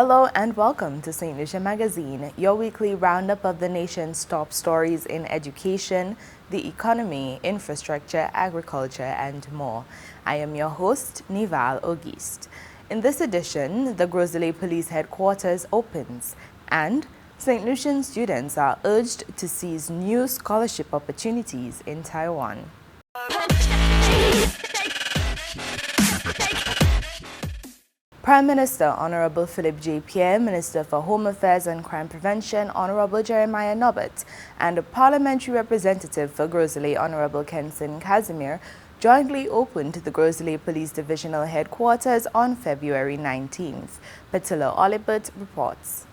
Hello and welcome to St. Lucia Magazine, your weekly roundup of the nation's top stories in education, the economy, infrastructure, agriculture, and more. I am your host, Nipah Auguste. In this edition, the Gros Islet Police Headquarters opens, and St. Lucian students are urged to seize new scholarship opportunities in Taiwan. Prime Minister Honorable Philip J. Pierre, Minister for Home Affairs and Crime Prevention Honorable Jeremiah Nobbert, and a parliamentary representative for Gros Islet Honorable Kenson Casimir jointly opened the Gros Islet Police Divisional Headquarters on February 19th. Patilla Olibert reports.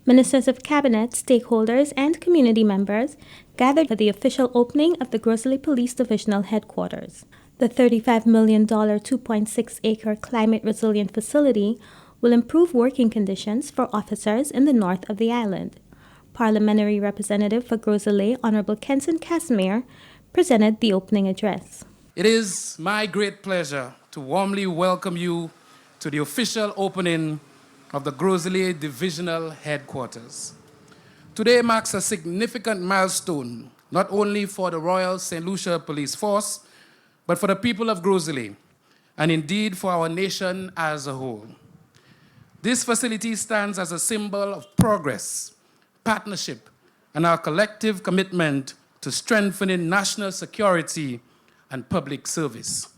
Ministers of Cabinet, stakeholders, and community members gathered for the official opening of the Gros Islet Police Divisional Headquarters. The $35 million 2.6-acre climate-resilient facility will improve working conditions for officers in the north of the island. Parliamentary Representative for Gros Islet, Honorable Kenson Casimir, presented the opening address. It is my great pleasure to warmly welcome you to the official opening of the Gros Islet Divisional Headquarters. Today marks a significant milestone, not only for the Royal St. Lucia Police Force, but for the people of Gros Islet, and indeed for our nation as a whole. This facility stands as a symbol of progress, partnership, and our collective commitment to strengthening national security and public service.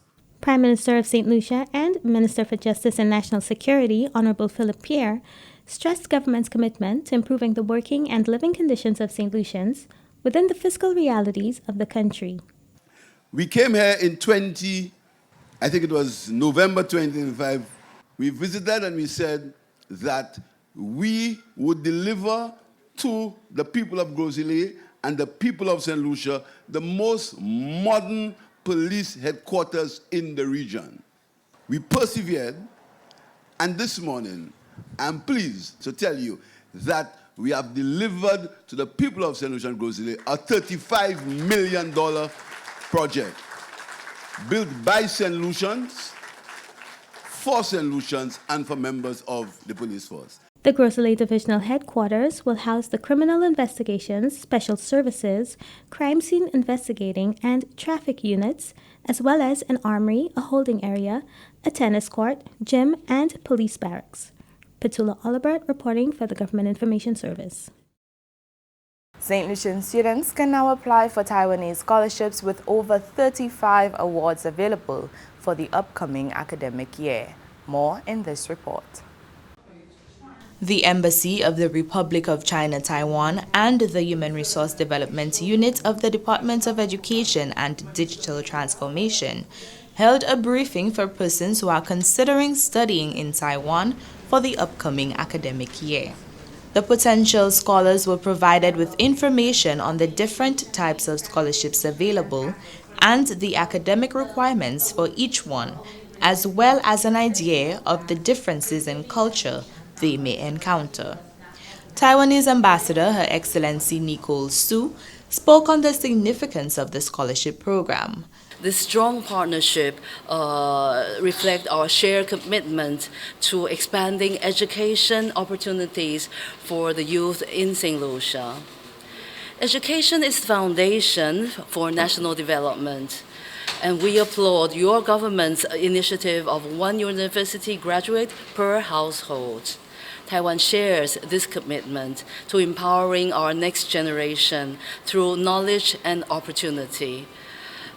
Prime Minister of St. Lucia and Minister for Justice and National Security, Honorable Philip Pierre, stressed government's commitment to improving the working and living conditions of St. Lucians within the fiscal realities of the country. We came here in November 2025. We visited and we said that we would deliver to the people of Gros Islet and the people of St. Lucia the most modern police headquarters in the region. We persevered, and this morning I'm pleased to tell you that we have delivered to the people of St. Lucia and Gros Islet a $35 million project built by St. Lucians, for St. Lucians, and for members of the police force. The Gros Islet Divisional Headquarters will house the Criminal Investigations, Special Services, Crime Scene Investigating, and Traffic units, as well as an armory, a holding area, a tennis court, gym, and police barracks. Patilla Olibert reporting for the Government Information Service. St. Lucian students can now apply for Taiwanese scholarships with over 35 awards available for the upcoming academic year. More in this report. The Embassy of the Republic of China, Taiwan, and the Human Resource Development Unit of the Department of Education and Digital Transformation held a briefing for persons who are considering studying in Taiwan for the upcoming academic year. The potential scholars were provided with information on the different types of scholarships available and the academic requirements for each one, as well as an idea of the differences in culture they may encounter. Taiwanese Ambassador Her Excellency Nicole Su spoke on the significance of the scholarship program. This strong partnership reflects our shared commitment to expanding education opportunities for the youth in St. Lucia. Education is the foundation for national development, and we applaud your government's initiative of 1 university graduate per household. Taiwan shares this commitment to empowering our next generation through knowledge and opportunity.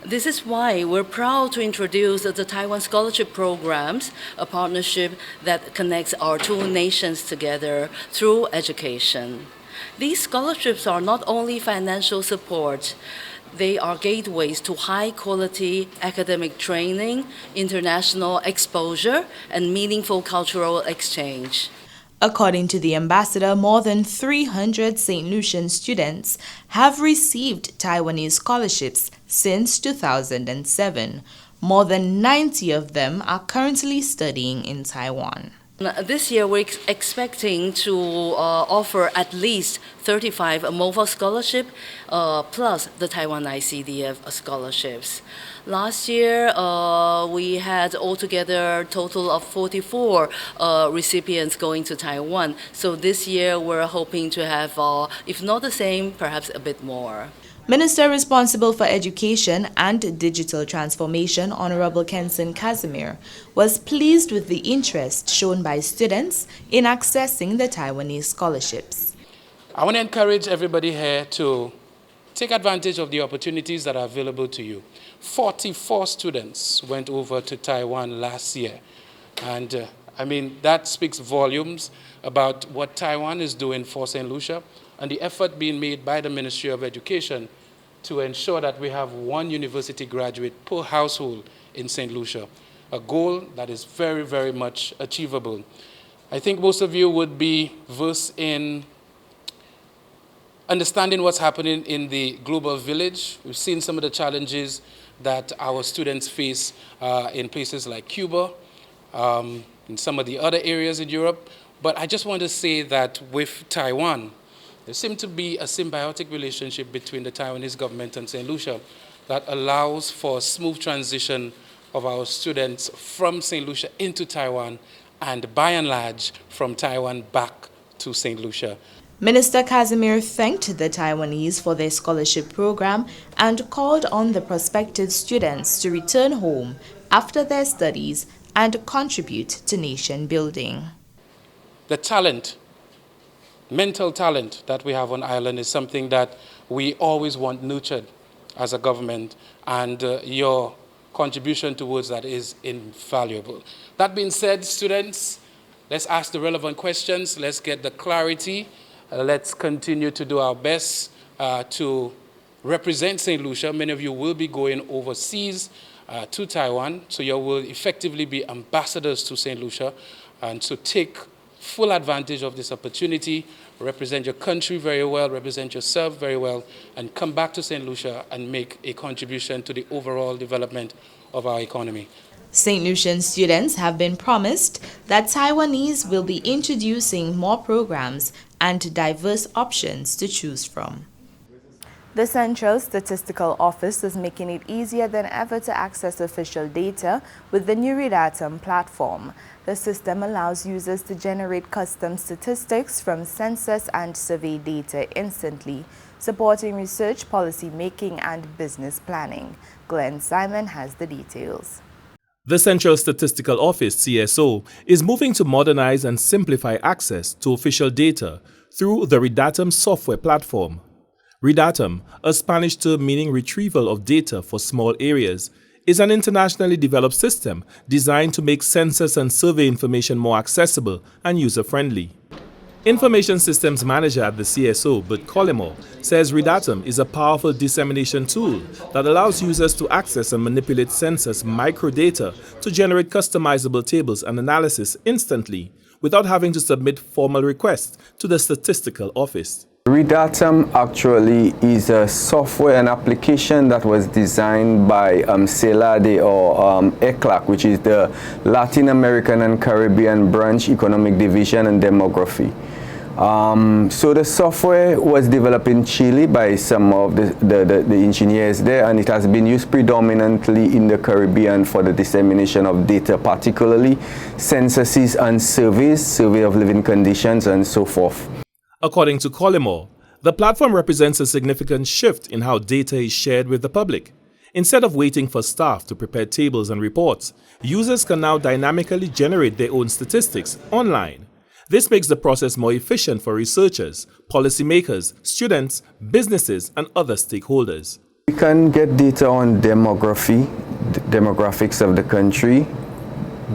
This is why we're proud to introduce the Taiwan Scholarship Programs, a partnership that connects our two nations together through education. These scholarships are not only financial support, they are gateways to high-quality academic training, international exposure, and meaningful cultural exchange. According to the ambassador, more than 300 St. Lucian students have received Taiwanese scholarships since 2007. More than 90 of them are currently studying in Taiwan. This year, we're expecting to offer at least 35 MOVA scholarship plus the Taiwan ICDF scholarships. Last year, we had altogether a total of 44 recipients going to Taiwan. So this year, we're hoping to have, if not the same, perhaps a bit more. Minister responsible for education and digital transformation, Honorable Kenson Casimir, was pleased with the interest shown by students in accessing the Taiwanese scholarships. I want to encourage everybody here to take advantage of the opportunities that are available to you. 44 students went over to Taiwan last year. And I mean, that speaks volumes about what Taiwan is doing for St. Lucia and the effort being made by the Ministry of Education to ensure that we have one university graduate per household in St. Lucia, a goal that is very, very much achievable. I think most of you would be versed in understanding what's happening in the global village. We've seen some of the challenges that our students face in places like Cuba, in some of the other areas in Europe. But I just want to say that with Taiwan, there seems to be a symbiotic relationship between the Taiwanese government and St. Lucia that allows for a smooth transition of our students from St. Lucia into Taiwan and by and large from Taiwan back to St. Lucia. Minister Casimir thanked the Taiwanese for their scholarship program and called on the prospective students to return home after their studies and contribute to nation building. The talent, mental talent that we have on island is something that we always want nurtured as a government, and your contribution towards that is invaluable. That being said, students, let's ask the relevant questions, let's get the clarity, let's continue to do our best to represent St. Lucia. Many of you will be going overseas to Taiwan, so you will effectively be ambassadors to St. Lucia, and so take full advantage of this opportunity, represent your country very well, represent yourself very well, and come back to St. Lucia and make a contribution to the overall development of our economy. St. Lucian students have been promised that Taiwanese will be introducing more programs and diverse options to choose from. The Central Statistical Office is making it easier than ever to access official data with the new Redatum platform. The system allows users to generate custom statistics from census and survey data instantly, supporting research, policy making, and business planning. Glenn Simon has the details. The Central Statistical Office, CSO, is moving to modernize and simplify access to official data through the Redatum software platform. Redatum, a Spanish term meaning retrieval of data for small areas, is an internationally developed system designed to make census and survey information more accessible and user-friendly. Information Systems Manager at the CSO, Bert Collymore, says Redatum is a powerful dissemination tool that allows users to access and manipulate census microdata to generate customizable tables and analysis instantly without having to submit formal requests to the Statistical Office. Redatum actually is a software and application that was designed by CELADE or ECLAC, which is the Latin American and Caribbean Branch Economic Division and Demography. So the software was developed in Chile by some of the engineers there, and it has been used predominantly in the Caribbean for the dissemination of data, particularly censuses and surveys, survey of living conditions, and so forth. According to Collymore, the platform represents a significant shift in how data is shared with the public. Instead of waiting for staff to prepare tables and reports, users can now dynamically generate their own statistics online. This makes the process more efficient for researchers, policymakers, students, businesses, and other stakeholders. We can get data on demography, demographics of the country,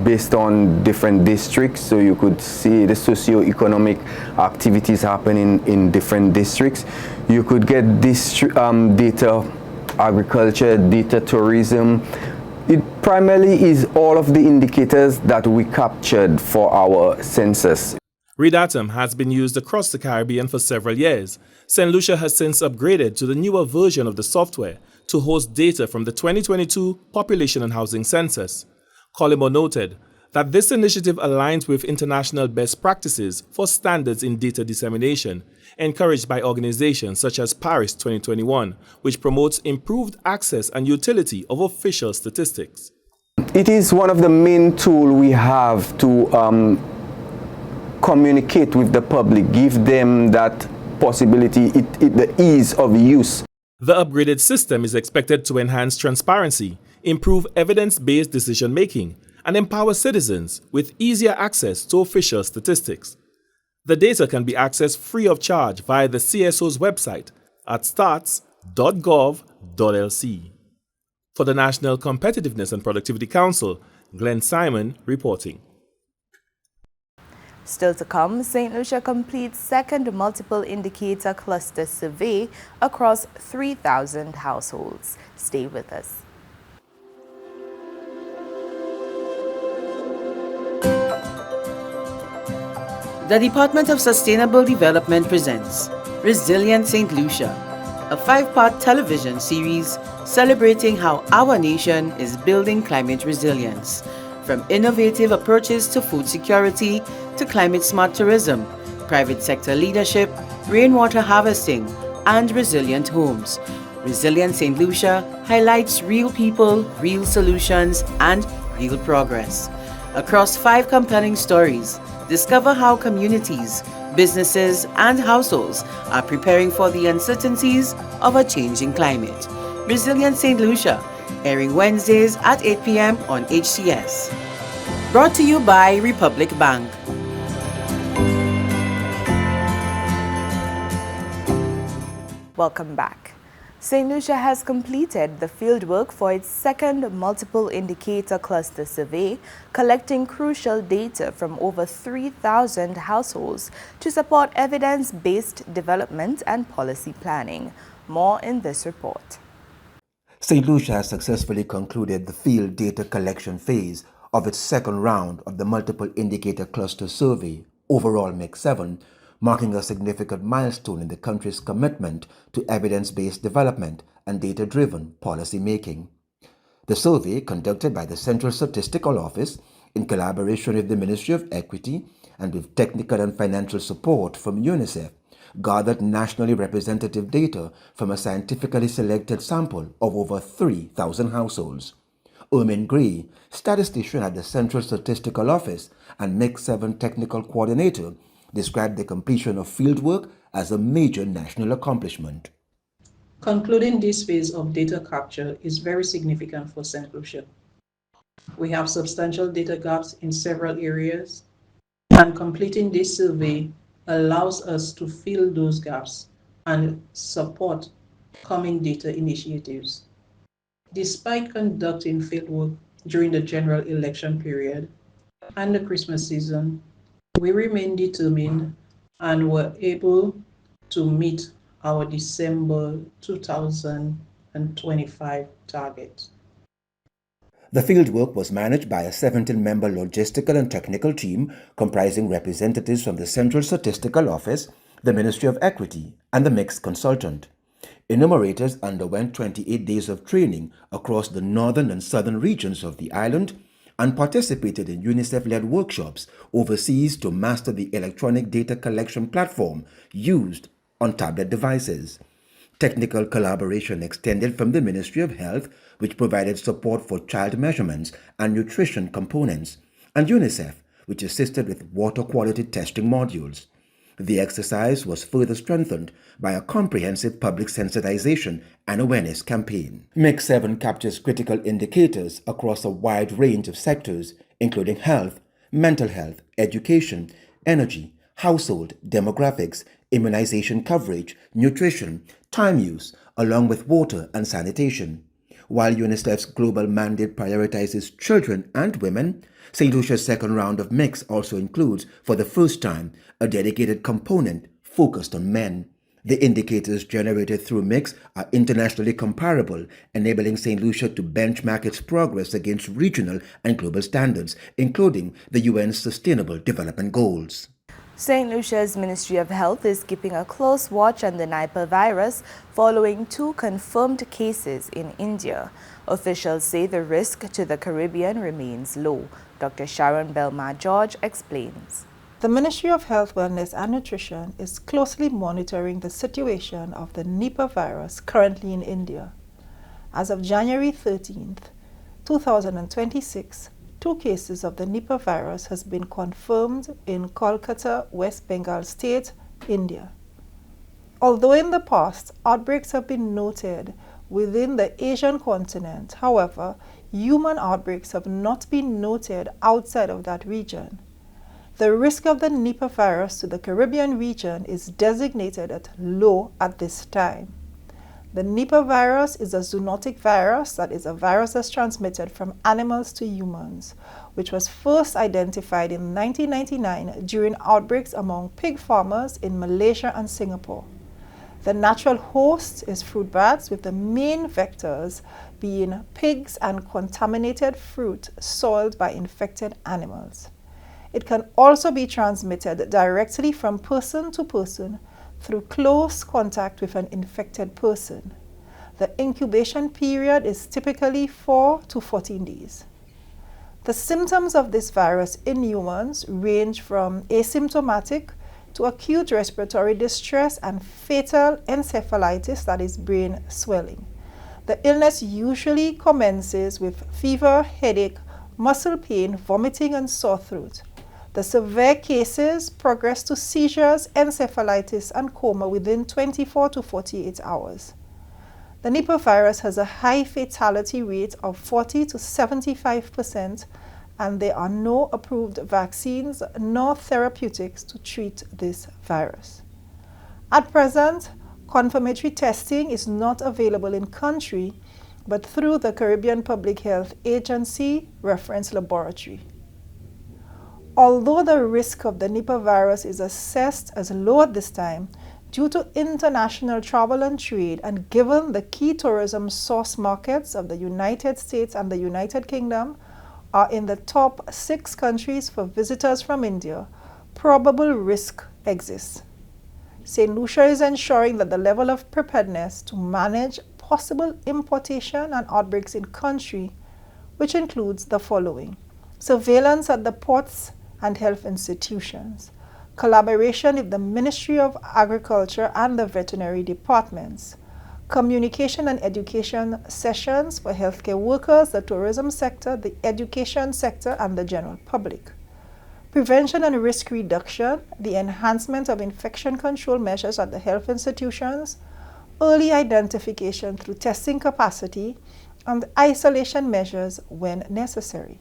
based on different districts, so you could see the socio-economic activities happening in different districts. You could get data agriculture, data tourism. It primarily is all of the indicators that we captured for our census. Redatum has been used across the Caribbean for several years. St. Lucia has since upgraded to the newer version of the software to host data from the 2022 Population and Housing Census. Collymore noted that this initiative aligns with international best practices for standards in data dissemination, encouraged by organizations such as Paris 2021, which promotes improved access and utility of official statistics. It is one of the main tools we have to communicate with the public, give them that possibility, the ease of use. The upgraded system is expected to enhance transparency, improve evidence-based decision-making, and empower citizens with easier access to official statistics. The data can be accessed free of charge via the CSO's website at stats.gov.lc. For the National Competitiveness and Productivity Council, Glenn Simon reporting. Still to come, St. Lucia completes second multiple indicator cluster survey across 3,000 households. Stay with us. The Department of Sustainable Development presents Resilient St. Lucia, a 5-part television series celebrating how our nation is building climate resilience, from innovative approaches to food security to climate-smart tourism, private sector leadership, rainwater harvesting, and resilient homes. Resilient St. Lucia highlights real people, real solutions, and real progress. Across 5 compelling stories, discover how communities, businesses, and households are preparing for the uncertainties of a changing climate. Resilient St. Lucia, airing Wednesdays at 8 p.m. on HCS. Brought to you by Republic Bank. Welcome back. St. Lucia has completed the fieldwork for its second multiple indicator cluster survey, collecting crucial data from over 3,000 households to support evidence-based development and policy planning. More in this report. St. Lucia has successfully concluded the field data collection phase of its second round of the multiple indicator cluster survey, overall MIC 7, marking a significant milestone in the country's commitment to evidence-based development and data-driven policy making. The survey, conducted by the Central Statistical Office in collaboration with the Ministry of Equity and with technical and financial support from UNICEF, gathered nationally representative data from a scientifically selected sample of over 3,000 households. Ermin Gray, statistician at the Central Statistical Office and MIC 7 technical coordinator, described the completion of fieldwork as a major national accomplishment. Concluding this phase of data capture is very significant for St. Lucia. We have substantial data gaps in several areas, and completing this survey allows us to fill those gaps and support coming data initiatives. Despite conducting fieldwork during the general election period and the Christmas season, we remain determined and were able to meet our December 2025 target. The fieldwork was managed by a 17-member logistical and technical team comprising representatives from the Central Statistical Office, the Ministry of Equity, and the mixed consultant. Enumerators underwent 28 days of training across the northern and southern regions of the island and participated in UNICEF-led workshops overseas to master the electronic data collection platform used on tablet devices. Technical collaboration extended from the Ministry of Health, which provided support for child measurements and nutrition components, and UNICEF, which assisted with water quality testing modules. The exercise was further strengthened by a comprehensive public sensitization and awareness campaign. MIC 7 captures critical indicators across a wide range of sectors, including health, mental health, education, energy, household, demographics, immunization coverage, nutrition, time use, along with water and sanitation. While UNICEF's global mandate prioritizes children and women, St. Lucia's second round of MICS also includes, for the first time, a dedicated component focused on men. The indicators generated through MICS are internationally comparable, enabling St. Lucia to benchmark its progress against regional and global standards, including the UN's Sustainable Development Goals. St. Lucia's Ministry of Health is keeping a close watch on the Nipah virus following 2 confirmed cases in India. Officials say the risk to the Caribbean remains low. Dr. Sharon Belmar-George explains. The Ministry of Health, Wellness and Nutrition is closely monitoring the situation of the Nipah virus currently in India. As of January 13th, 2026, 2 cases of the Nipah virus has been confirmed in Kolkata, West Bengal State, India. Although in the past outbreaks have been noted within the Asian continent, however, human outbreaks have not been noted outside of that region. The risk of the Nipah virus to the Caribbean region is designated at low at this time. The Nipah virus is a zoonotic virus, that is a virus that's transmitted from animals to humans, which was first identified in 1999 during outbreaks among pig farmers in Malaysia and Singapore. The natural host is fruit bats, with the main vectors being pigs and contaminated fruit soiled by infected animals. It can also be transmitted directly from person to person through close contact with an infected person. The incubation period is typically 4 to 14 days. The symptoms of this virus in humans range from asymptomatic to acute respiratory distress and fatal encephalitis, that is brain swelling. The illness usually commences with fever, headache, muscle pain, vomiting, and sore throat. The severe cases progress to seizures, encephalitis, and coma within 24 to 48 hours. The Nipah virus has a high fatality rate of 40 to 75%, and there are no approved vaccines nor therapeutics to treat this virus. At present, confirmatory testing is not available in country, but through the Caribbean Public Health Agency reference laboratory. Although the risk of the Nipah virus is assessed as low at this time, due to international travel and trade, and given the key tourism source markets of the United States and the United Kingdom are in the top 6 countries for visitors from India, probable risk exists. St. Lucia is ensuring that the level of preparedness to manage possible importation and outbreaks in country, which includes the following: surveillance at the ports and health institutions, collaboration with the Ministry of Agriculture and the veterinary departments, communication and education sessions for healthcare workers, the tourism sector, the education sector, and the general public, prevention and risk reduction, the enhancement of infection control measures at the health institutions, early identification through testing capacity, and isolation measures when necessary.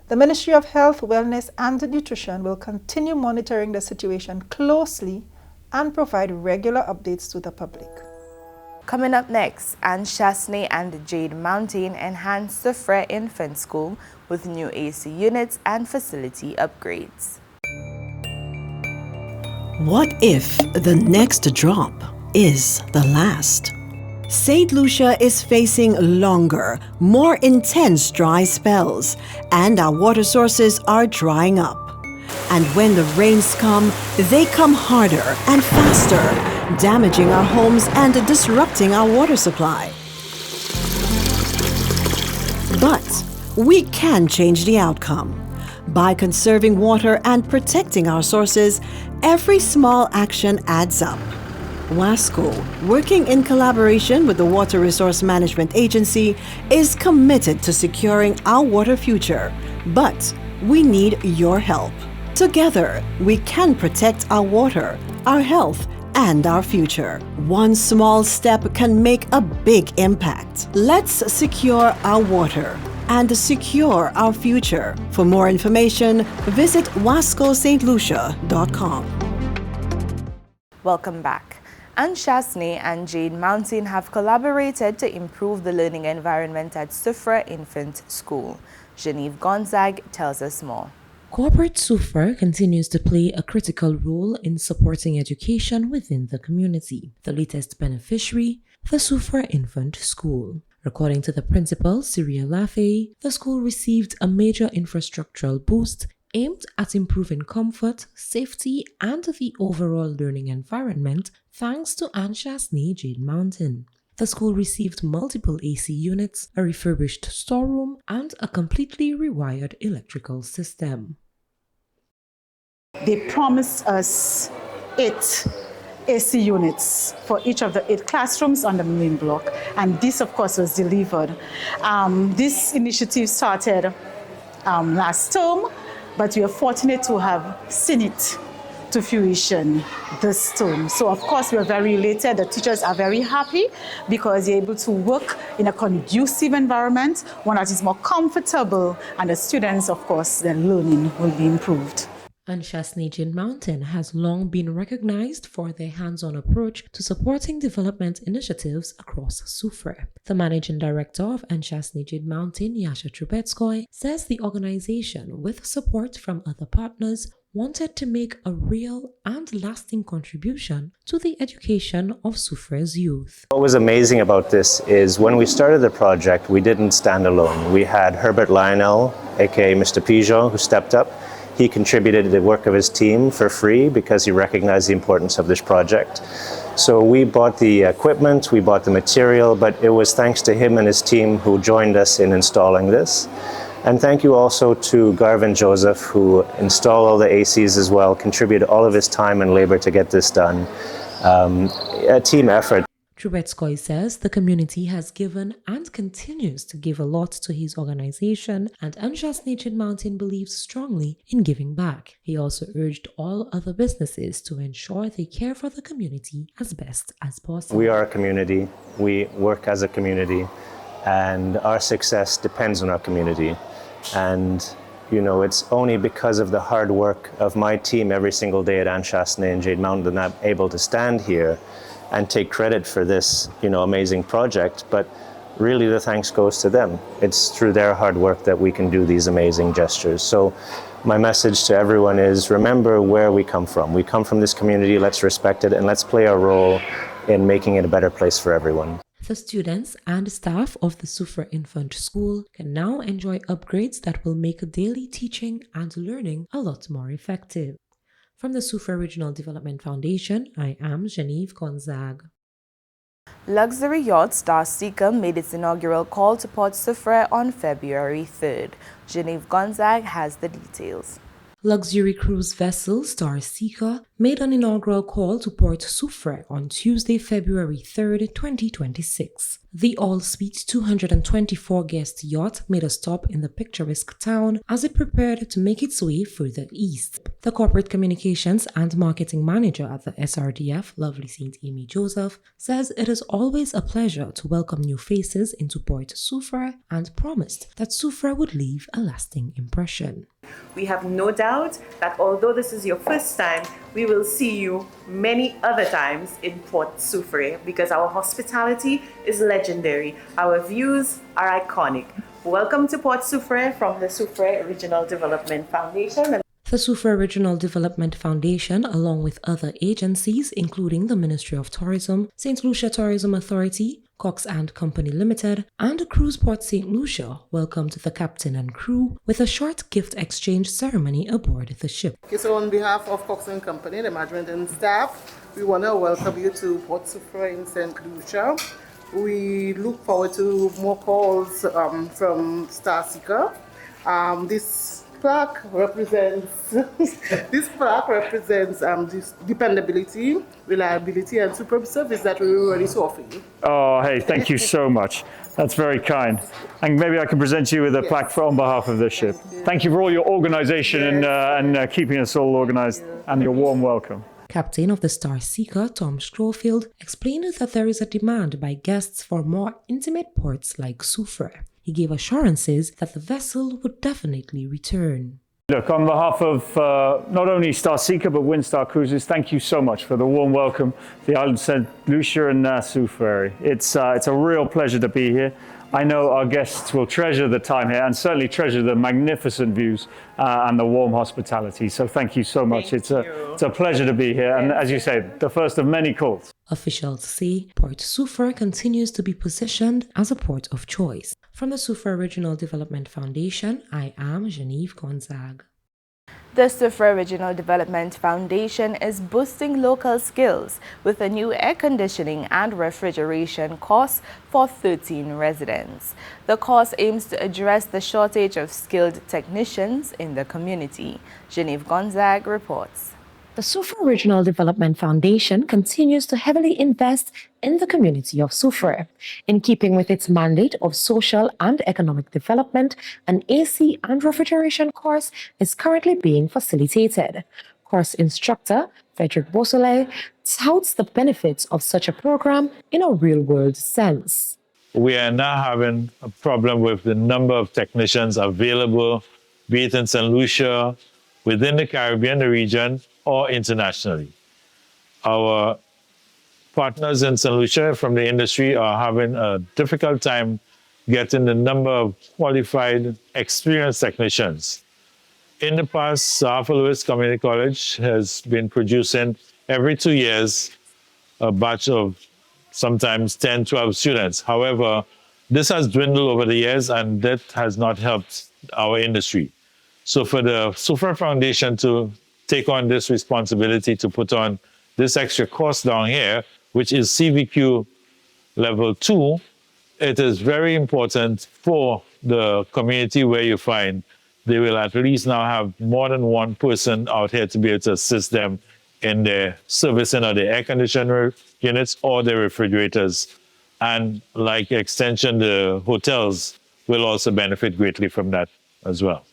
The Ministry of Health, Wellness and Nutrition will continue monitoring the situation closely and provide regular updates to the public. Coming up next, Anne Chasney and Jade Mountain enhance Soufriere Infant School with new AC units and facility upgrades. What if the next drop is the last? St. Lucia is facing longer, more intense dry spells, and our water sources are drying up. And when the rains come, they come harder and faster, damaging our homes and disrupting our water supply. But we can change the outcome. By conserving water and protecting our sources, every small action adds up. WASCO, working in collaboration with the Water Resource Management Agency, is committed to securing our water future, but we need your help. Together, we can protect our water, our health, and our future. One small step can make a big impact. Let's secure our water and secure our future. For more information, visit wascostlucia.com. Welcome back. Anne Chasney and Jade Mountain have collaborated to improve the learning environment at Soufriere Infant School. Genevieve Gonzague tells us more. Corporate Soufriere continues to play a critical role in supporting education within the community. The latest beneficiary, the Soufriere Infant School. According to the principal, Cyril Lafay, the school received a major infrastructural boost aimed at improving comfort, safety, and the overall learning environment thanks to Anshasni Jade Mountain. The school received multiple AC units, a refurbished storeroom, and a completely rewired electrical system. They promised us 8 AC units for each of the 8 classrooms on the main block, and this, of course, was delivered. This initiative started last term, but we are fortunate to have seen it to fruition this term. So, of course, we are very elated. The teachers are very happy because they're able to work in a conducive environment, one that is more comfortable, and the students, of course, their learning will be improved. Anshasni Jade Mountain has long been recognized for their hands-on approach to supporting development initiatives across Soufriere. The managing director of Anshasni Jade Mountain, Yasha Trubetskoy, says the organization, with support from other partners, wanted to make a real and lasting contribution to the education of Soufriere's youth. What was amazing about this is when we started the project, we didn't stand alone. We had Herbert Lionel, aka Mr. Pigeon, who stepped up. He contributed the work of his team for free because he recognized the importance of this project. So we bought the equipment, we bought the material, but it was thanks to him and his team who joined us in installing this. And thank you also to Garvin Joseph, who installed all the ACs as well, contributed all of his time and labor to get this done. A team effort. Trubetskoy says the community has given and continues to give a lot to his organization, and Anshasni Jade Mountain believes strongly in giving back. He also urged all other businesses to ensure they care for the community as best as possible. We are a community, we work as a community, and our success depends on our community. And you know, it's only because of the hard work of my team every single day at Anshasni and Jade Mountain that I'm able to stand here and take credit for this, you know, amazing project, but really the thanks goes to them. It's through their hard work that we can do these amazing gestures. So my message to everyone is remember where we come from. We come from this community, let's respect it, and let's play our role in making it a better place for everyone. The students and staff of the Soufriere Infant School can now enjoy upgrades that will make daily teaching and learning a lot more effective. From the Soufriere Regional Development Foundation, I am Genevieve Gonzague. Luxury yacht Star Seeker made its inaugural call to Port Soufriere on February 3rd. Genevieve Gonzague has the details. Luxury cruise vessel Star Seeker made an inaugural call to Port Soufriere on Tuesday, February 3rd, 2026. The all-suite 224-guest yacht made a stop in the picturesque town as it prepared to make its way further east. The corporate communications and marketing manager at the SRDF, Lovely St. Amy Joseph, says it is always a pleasure to welcome new faces into Port Soufriere and promised that Soufriere would leave a lasting impression. We have no doubt that although this is your first time, we will see you many other times in Port Soufriere because our hospitality is legendary. Our views are iconic. Welcome to Port Soufriere from the Soufriere Regional Development Foundation. The Soufriere Regional Development Foundation, along with other agencies including the Ministry of Tourism, St. Lucia Tourism Authority, Cox and Company Limited, and Cruise Port St. Lucia, welcomed the captain and crew with a short gift exchange ceremony aboard the ship. Okay, so on behalf of Cox and Company, the management and staff, we want to welcome you to Port Soufriere in St. Lucia. We look forward to more calls from Star Seeker. This plaque represents this dependability, reliability, and superb service that we were ready to offer you. Oh, hey, thank you so much. That's very kind. And maybe I can present you with a plaque on behalf of the ship. Thank you for all your organization and keeping us all organized and your warm welcome. Captain of the Star Seeker, Tom Schofield, explained that there is a demand by guests for more intimate ports like Soufriere. He gave assurances that the vessel would definitely return. Look, on behalf of not only Star Seeker but Windstar Cruises, thank you so much for the warm welcome to the island of St. Lucia and Soufriere. It's a real pleasure to be here. I know our guests will treasure the time here and certainly treasure the magnificent views and the warm hospitality. So thank you so much. It's a pleasure to be here. And as you say, the first of many calls. Officials say Port Soufriere continues to be positioned as a port of choice. From the Soufriere Regional Development Foundation, I am Genevieve Gonzague. The Soufriere Regional Development Foundation is boosting local skills with a new air conditioning and refrigeration course for 13 residents. The course aims to address the shortage of skilled technicians in the community. Genevieve Gonzague reports. The Soufriere Regional Development Foundation continues to heavily invest in the community of Soufriere. In keeping with its mandate of social and economic development, an AC and refrigeration course is currently being facilitated. Course instructor Frederick Beausoleil touts the benefits of such a program in a real-world sense. We are now having a problem with the number of technicians available, be it in St. Lucia, within the Caribbean region, or internationally. Our partners in St. Lucia from the industry are having a difficult time getting the number of qualified, experienced technicians. In the past, Arthur Lewis Community College has been producing every 2 years a batch of sometimes 10, 12 students. However, this has dwindled over the years and that has not helped our industry. So for the Soufriere Foundation to take on this responsibility to put on this extra course down here, which is CVQ level 2, it is very important for the community where you find they will at least now have more than one person out here to be able to assist them in their servicing of their air conditioner units or their refrigerators. And like extension, the hotels will also benefit greatly from that as well.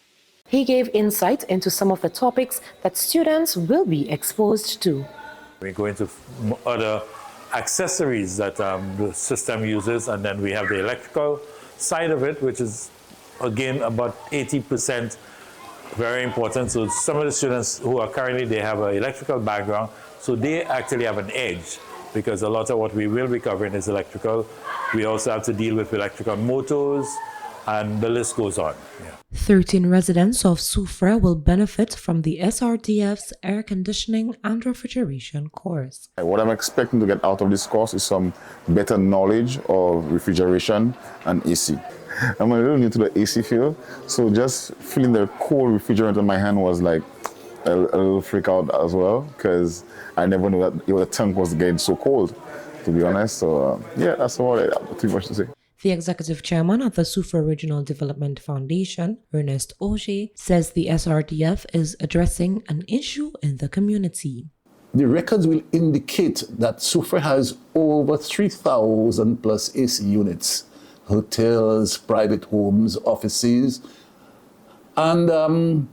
He gave insight into some of the topics that students will be exposed to. We go into other accessories that the system uses, and then we have the electrical side of it, which is, again, about 80% very important. So some of the students who are currently, they have an electrical background, so they actually have an edge, because a lot of what we will be covering is electrical. We also have to deal with electrical motors, and the list goes on. Yeah. 13 residents of Soufriere will benefit from the SRDF's Air Conditioning and Refrigeration course. What I'm expecting to get out of this course is some better knowledge of refrigeration and AC. I'm a little new to the AC field, so just feeling the cold refrigerant on my hand was like a little freak out as well, because I never knew that the tank was getting so cold, to be honest. So yeah, that's all I have too much to say. The executive chairman of the Soufriere Regional Development Foundation, Ernest Auger, says the SRDF is addressing an issue in the community. The records will indicate that Soufriere has over 3,000 plus AC units, hotels, private homes, offices, and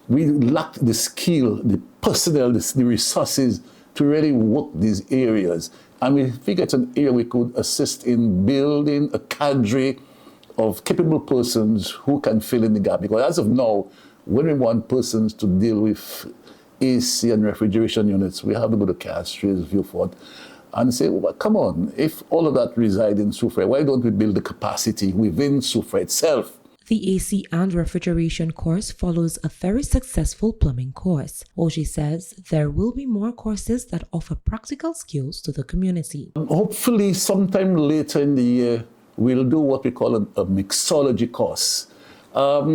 we lack the skill, the personnel, the resources to really work these areas. And we figure it's an area we could assist in building a cadre of capable persons who can fill in the gap. Because as of now, when we want persons to deal with AC and refrigeration units, we have to go to Castries, Vieux-Fort, and say, well, come on, if all of that resides in Soufriere, why don't we build the capacity within Soufriere itself? The AC and refrigeration course follows a very successful plumbing course. Auger says there will be more courses that offer practical skills to the community. Hopefully, sometime later in the year, we'll do what we call a mixology course. We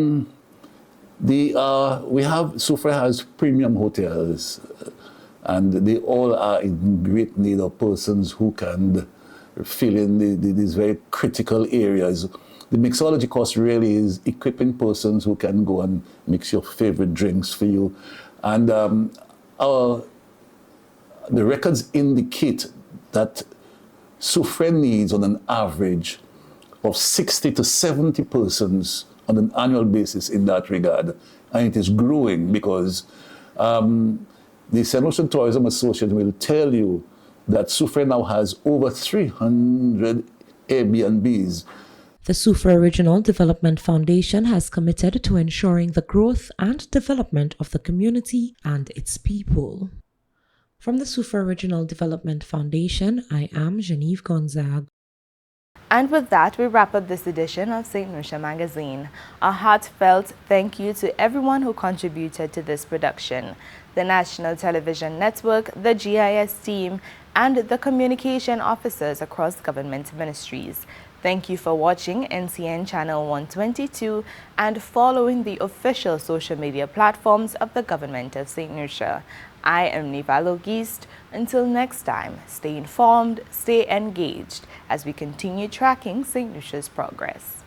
have, Soufriere has premium hotels, and they all are in great need of persons who can fill in these very critical areas. The mixology course really is equipping persons who can go and mix your favorite drinks for you. And the records indicate that Soufriere needs on an average of 60 to 70 persons on an annual basis in that regard. And it is growing because the St. Lucian Tourism Association will tell you that Soufriere now has over 300 Airbnbs. The Soufriere Regional Development Foundation has committed to ensuring the growth and development of the community and its people. From the Soufriere Regional Development Foundation, I am Genevieve Gonzague. And with that, we wrap up this edition of St. Lucia Magazine. A heartfelt thank you to everyone who contributed to this production: the National Television Network, the GIS team, and the communication officers across government ministries. Thank you for watching NCN Channel 122 and following the official social media platforms of the Government of St. Lucia. I am Nipah. Until next time, stay informed, stay engaged as we continue tracking St. Lucia's progress.